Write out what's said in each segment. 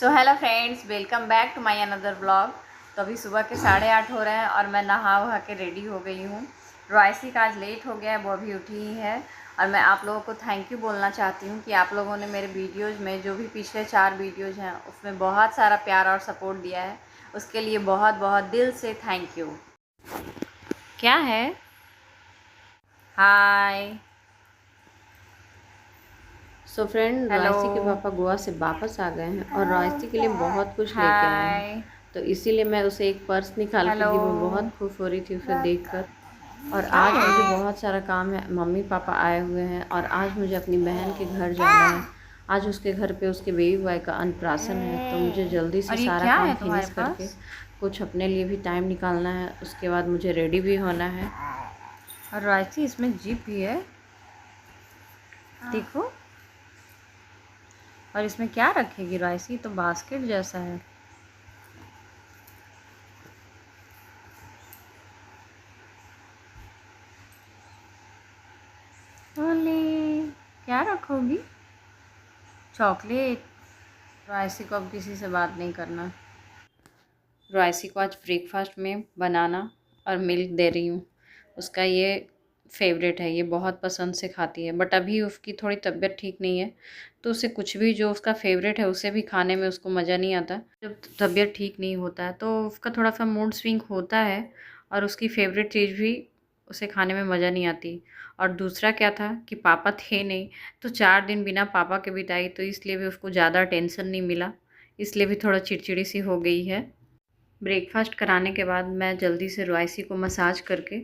So hello friends, welcome back to my another vlog. तो अभी सुबह के 8:30 हो रहे हैं और मैं नहा वहा के रेडी हो गई हूँ। रॉयसी का आज लेट हो गया है, वो अभी उठी ही है। और मैं आप लोगों को थैंक यू बोलना चाहती हूँ कि आप लोगों ने मेरे वीडियोज़ में जो भी पिछले 4 वीडियोज़ हैं उसमें बहुत सारा प्यार और सपोर्ट दिया है। उसके लिए बहुत बहुत दिल से थैंक यू। क्या है? हाय। So friend, hello. रॉयसी के पापा गोवा से वापस आ गए हैं और रॉयसी के लिए बहुत कुछ लेके आए हैं। हाय। तो इसीलिए मैं उसे एक पर्स निकाल के हेलो। दी। वो बहुत खुश हो रही थी उसे देखकर। और क्या आज मुझे है? बहुत सारा काम है। मम्मी पापा आए हुए हैं और आज मुझे अपनी बहन के घर जाना है। आज उसके घर पे उसके बेबी बॉय का अन्नप्राशन है, तो मुझे जल्दी से और ये सारा क्या काम है तुम्हारे फिनिश करके पास? कुछ अपने लिए भी टाइम निकालना है। उसके बाद मुझे रेडी भी होना है। और रॉयसी, इसमें जिप भी है, देखो। और इसमें क्या रखेगी रॉयसी? तो बास्केट जैसा है। ओले, क्या रखोगी? चॉकलेट। रॉयसी को अब किसी से बात नहीं करना। रॉयसी को आज ब्रेकफास्ट में बनाना और मिल्क दे रही हूँ। उसका ये फेवरेट है, ये बहुत पसंद से खाती है। बट अभी उसकी थोड़ी तबीयत ठीक नहीं है, तो उसे कुछ भी जो उसका फेवरेट है उसे भी खाने में उसको मज़ा नहीं आता। जब तबीयत ठीक नहीं होता है तो उसका थोड़ा सा मूड स्विंग होता है और उसकी फेवरेट चीज़ भी उसे खाने में मज़ा नहीं आती। और दूसरा क्या था कि पापा थे नहीं, तो 4 दिन बिना पापा के बिताई, तो इसलिए भी उसको ज़्यादा टेंशन नहीं मिला। इसलिए भी थोड़ा चिड़चिड़ी सी हो गई है। ब्रेकफास्ट कराने के बाद मैं जल्दी से रॉयसी को मसाज करके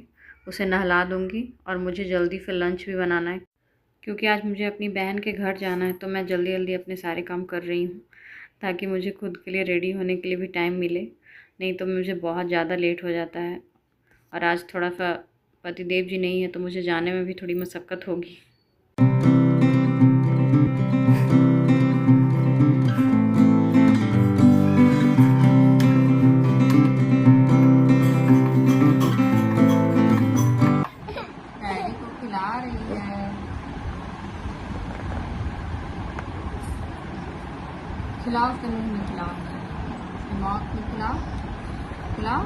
उसे नहला दूँगी और मुझे जल्दी फिर लंच भी बनाना है, क्योंकि आज मुझे अपनी बहन के घर जाना है। तो मैं जल्दी जल्दी अपने सारे काम कर रही हूँ ताकि मुझे खुद के लिए रेडी होने के लिए भी टाइम मिले, नहीं तो मुझे बहुत ज़्यादा लेट हो जाता है। और आज थोड़ा सा पतिदेव जी नहीं है तो मुझे जाने में भी थोड़ी मशक्क़त होगी। डैडी को खिला रही है। खिलाओ, उसके मुंह में खिलाओ, उसके मौत में खिलाओ। खिलाओ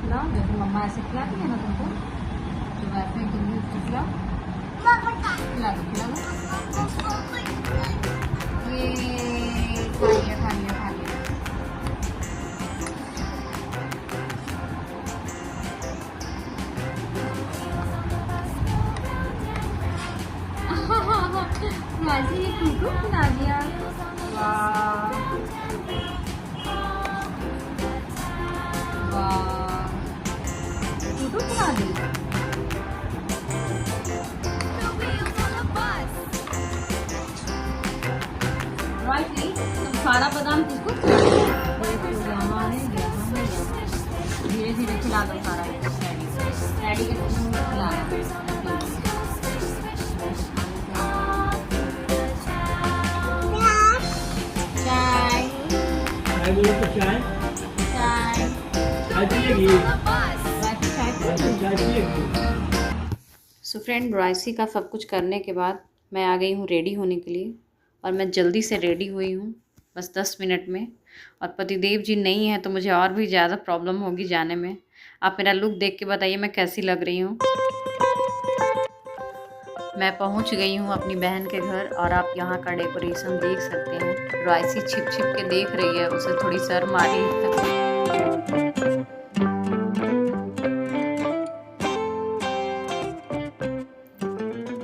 खिलाओ, जैसे मम्मा ऐसे खिलाती है ना तुमको, तो वैसे ही तुम भी उसको खिलाओ। खिला दो, खिला दो। ये खा लिया, खा लिया, खा लिया। राजी ने टूटू खिला दिया। वाह वाह, टूटू खिला दी। राइटली, तुम सारा बादाम किसको धीरे धीरे खिला दो सारा। डैडी के मुंह में खिलाना। चाय चाय बोलो तो चाय चाय चाय पिएगी। चाय पिएगी। सो फ्रेंड, रॉयसी का सब कुछ करने के बाद मैं आ गई हूँ रेडी होने के लिए। और मैं जल्दी से रेडी हुई हूँ, बस 10 मिनट में। और पतिदेव जी नहीं है तो मुझे और भी ज़्यादा प्रॉब्लम होगी जाने में। आप मेरा लुक देख के बताइए मैं कैसी लग रही हूँ। मैं पहुँच गई हूँ अपनी बहन के घर और आप यहाँ का डेकोरेशन देख सकते हैं। रॉयसी छिप छिप के देख रही है, उसे थोड़ी शर्म आ रही है।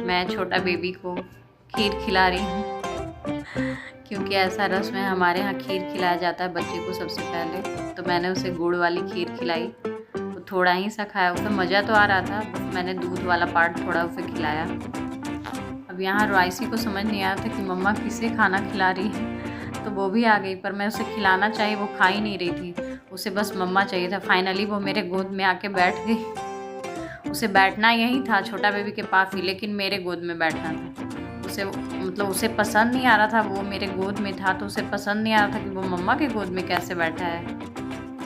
मैं छोटा बेबी को खीर खिला रही हूँ, क्योंकि ऐसा रस्म है हमारे यहाँ, खीर खिलाया जाता है बच्चे को सबसे पहले। तो मैंने उसे गुड़ वाली खीर खिलाई। वो थोड़ा ही सा खाया, उसे मज़ा तो आ रहा था, बस मैंने दूध वाला पार्ट थोड़ा उसे खिलाया। अब यहाँ रॉयसी को समझ नहीं आया था कि मम्मा किसे खाना खिला रही है, तो वो भी आ गई। पर मैं उसे खिलाना चाहिए, वो खा ही नहीं रही थी, उसे बस मम्मा चाहिए था। फाइनली वो मेरे गोद में आके बैठ गई। उसे बैठना यही था छोटा बेबी के पास ही, लेकिन मेरे गोद में बैठना था। उसे मतलब उसे पसंद नहीं आ रहा था, वो मेरे गोद में था तो उसे पसंद नहीं आ रहा था कि वो मम्मा के गोद में कैसे बैठा है।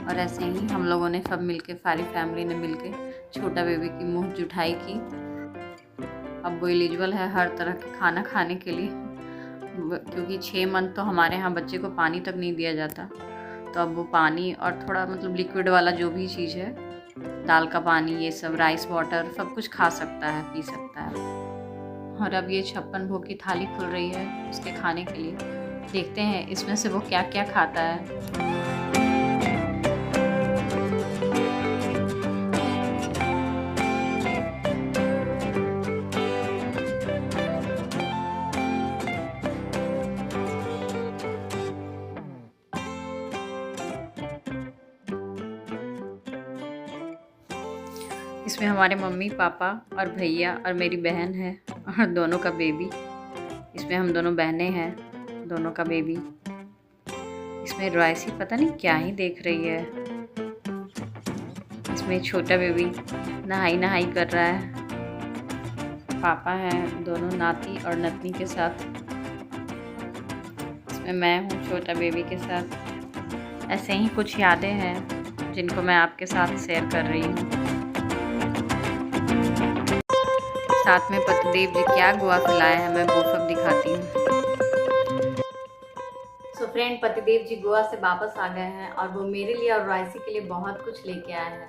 और ऐसे ही हम लोगों ने सब मिलके, सारी फैमिली ने मिलके छोटा बेबी की मुँह जुठाई की। अब वो एलिजिबल है हर तरह के खाना खाने के लिए। क्योंकि 6 मंथ तो हमारे यहाँ बच्चे को पानी तक नहीं दिया जाता, तो अब वो पानी और थोड़ा मतलब लिक्विड वाला जो भी चीज़ है, दाल का पानी, ये सब, राइस वाटर, सब कुछ खा सकता है, पी सकता है। और अब ये 56 भोग की थाली खुल रही है उसके खाने के लिए। देखते हैं इसमें से वो क्या क्या खाता है। इसमें हमारे मम्मी पापा और भैया और मेरी बहन है और दोनों का बेबी। इसमें हम दोनों बहनें हैं, दोनों का बेबी। इसमें रॉयसी पता नहीं क्या ही देख रही है। इसमें छोटा बेबी नहाई कर रहा है। पापा हैं दोनों नाती और नतनी के साथ। इसमें मैं हूँ छोटा बेबी के साथ। ऐसे ही कुछ यादें हैं जिनको मैं आपके साथ शेयर कर रही हूँ। साथ में पतिदेव जी क्या गोवा खिलाया है मैं वो सब दिखाती हूँ। सो फ्रेंड, पतिदेव जी गोवा से वापस आ गए हैं और वो मेरे लिए और रॉयसी के लिए बहुत कुछ लेके आए हैं।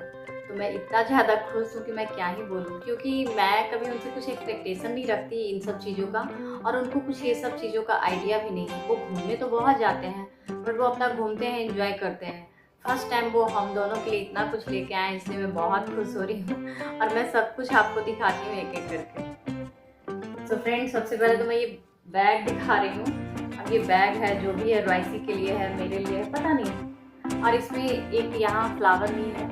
तो मैं इतना ज़्यादा खुश हूँ कि मैं क्या ही बोलूँ, क्योंकि मैं कभी उनसे कुछ एक्सपेक्टेशन नहीं रखती इन सब चीज़ों का, और उनको कुछ ये सब चीज़ों का आइडिया भी नहीं है। वो घूमने तो बहुत जाते हैं, बट वो अपना घूमते हैं, एंजॉय करते हैं। फर्स्ट टाइम वो हम दोनों के लिए इतना कुछ लेके आए, इसलिए मैं बहुत खुश हो रही हूँ और मैं सब कुछ आपको दिखाती हूँ एक एक करके। सो फ्रेंड, सबसे पहले तो मैं ये बैग दिखा रही हूँ। अब ये बैग है, जो भी है रॉयसी के लिए है, मेरे लिए है, पता नहीं। और इसमें एक यहाँ फ्लावर नहीं है,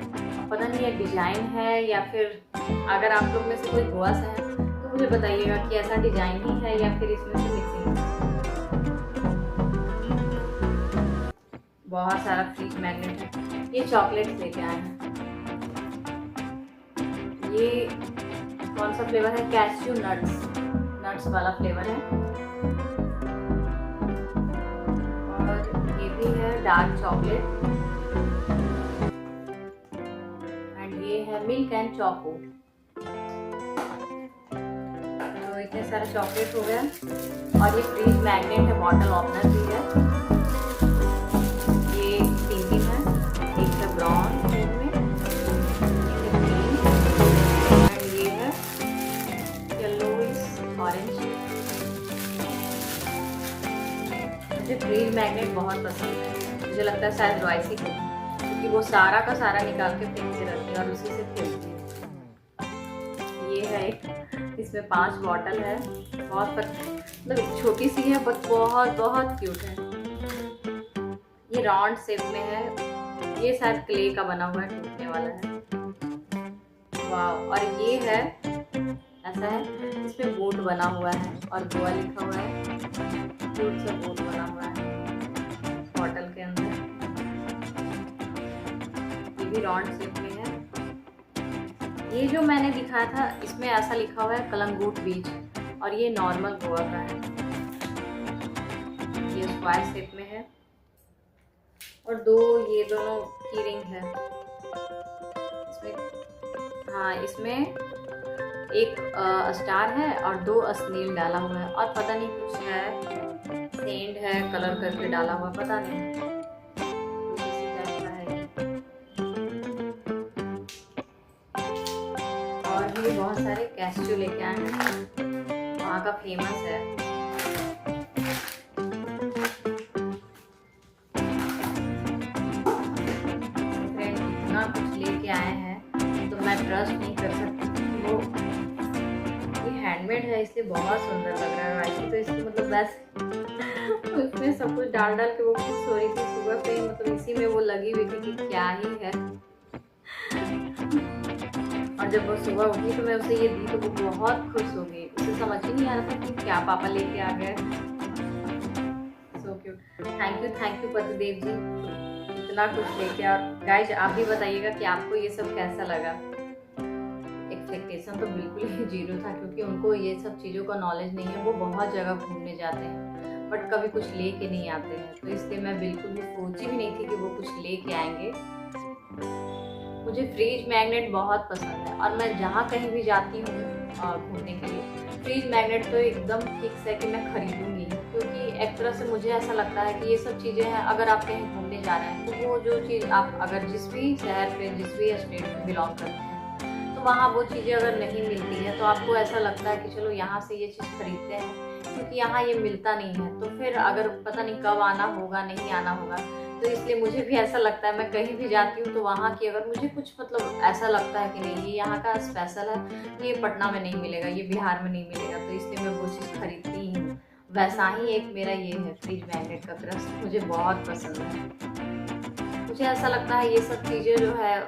पता नहीं ये डिज़ाइन है या फिर, अगर आप लोग में से कोई गोवा से है तो मुझे बताइएगा कि ऐसा डिज़ाइन ही है या फिर इसमें से मिक्सिंग है। बहुत सारा फ्रिज मैग्नेट है। ये चॉकलेट लेके आए हैं। ये कौन सा फ्लेवर है? कैश्यू नट्स वाला फ्लेवर है। और ये भी है डार्क चॉकलेट, एंड ये है मिल्क एंड चॉको। तो इतने सारे चॉकलेट हो गया। और ये फ्रिज मैग्नेट है, बॉटल ओपनर भी है। मुझे फ्रिज मैग्नेट बहुत पसंद है। मुझे लगता है शायद रॉयसी को, क्योंकि वो सारा का सारा निकाल के फेंकती रहती है और उसी से खेलती है। ये है एक, इसमें 5 बॉटल है। बहुत मतलब एक छोटी सी है, बट बहुत बहुत क्यूट है। ये राउंड शेप में है। ये शायद क्ले का बना हुआ है, टूटने वाला है। वाह। और ये है ऐसा है, इसमें बोट बना हुआ है और गोवा लिखा हुआ है। क्यूट सा बोट बना हुआ है बॉटल के अंदर। ये भी राउंड शेप में है। ये जो मैंने दिखाया था इसमें ऐसा लिखा हुआ है कलंगूट बीच, और ये नॉर्मल गोवा का है। ये स्क्वायर शेप में है। और ये दोनों की रिंग है इसमें। हाँ, इसमें एक स्टार है और 2 स्नेल डाला हुआ है, और पता नहीं कुछ है, सेंड है कलर करके डाला हुआ, पता नहीं किसी टाइप का है। और भी बहुत सारे कैस्ट्यू लेके आए हैं, वहाँ का फेमस है। इतना कुछ लेके आए हैं तो मैं ट्रस्ट नहीं कर सकती। वो ये हैंडमेड है, इसलिए बहुत सुंदर लग रहा है। वैसे तो इसको मतलब बस इसमें सब कुछ डाल के वो खुश हो रही थी सुबह से ही, मतलब इसी में वो लगी हुई थी कि क्या ही है। और जब वो सुबह उठी तो मैं उसे ये दी तो वो बहुत खुश हो गई। उसे समझ ही नहीं आ रहा था कि क्या पापा लेके आ गए। So cute. थैंक यू पतिदेव जी, इतना कुछ लेके। और गाइज आप भी बताइएगा कि आपको ये सब कैसा लगा। एक्सपेक्टेशन तो बिल्कुल ही जीरो था, क्योंकि उनको ये सब चीज़ों का नॉलेज नहीं है। वो बहुत जगह घूमने जाते हैं बट कभी कुछ लेके नहीं आते हैं, तो इसलिए मैं बिल्कुल भी सोची भी नहीं थी कि वो कुछ लेके आएंगे। मुझे फ्रिज मैग्नेट बहुत पसंद है, और मैं जहाँ कहीं भी जाती हूँ घूमने के लिए, फ्रिज मैग्नेट तो एकदम फिक्स है कि मैं खरीदूंगी, क्योंकि एक तरह से मुझे ऐसा लगता है कि ये सब चीज़ें हैं, अगर आप कहीं घूमने जा रहे हैं तो वो जो चीज़ आप अगर जिस भी शहर पे जिस भी स्टेट में बिलोंग करते हैं तो वहाँ वो चीज़ें अगर नहीं मिलती हैं तो आपको ऐसा लगता है कि चलो यहाँ से ये चीज़ खरीदते हैं, क्योंकि यहाँ ये मिलता नहीं है। तो फिर अगर पता नहीं कब आना होगा, नहीं आना होगा, तो इसलिए मुझे भी ऐसा लगता है मैं कहीं भी जाती हूँ तो वहाँ की अगर मुझे कुछ मतलब ऐसा लगता है कि नहीं ये यहाँ का स्पेशल है, ये पटना में नहीं मिलेगा, ये बिहार में नहीं मिलेगा, तो इसलिए मैं वो चीज़ खरीदती ही हूँ। वैसा ही एक मेरा ये है फ्रिज मैग्नेट का क्रश, मुझे बहुत पसंद है। मुझे ऐसा लगता है ये सब चीज़ें जो है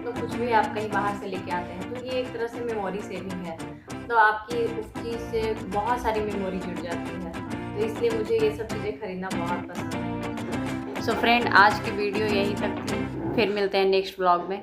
तो कुछ भी आप कहीं बाहर से लेके आते हैं तो ये एक तरह से मेमोरी सेविंग है, तो आपकी उस चीज़ से बहुत सारी मेमोरी जुड़ जाती है, तो इसलिए मुझे ये सब चीज़ें खरीदना बहुत पसंद है। सो फ्रेंड, आज की वीडियो यहीं तक थी, फिर मिलते हैं नेक्स्ट व्लॉग में।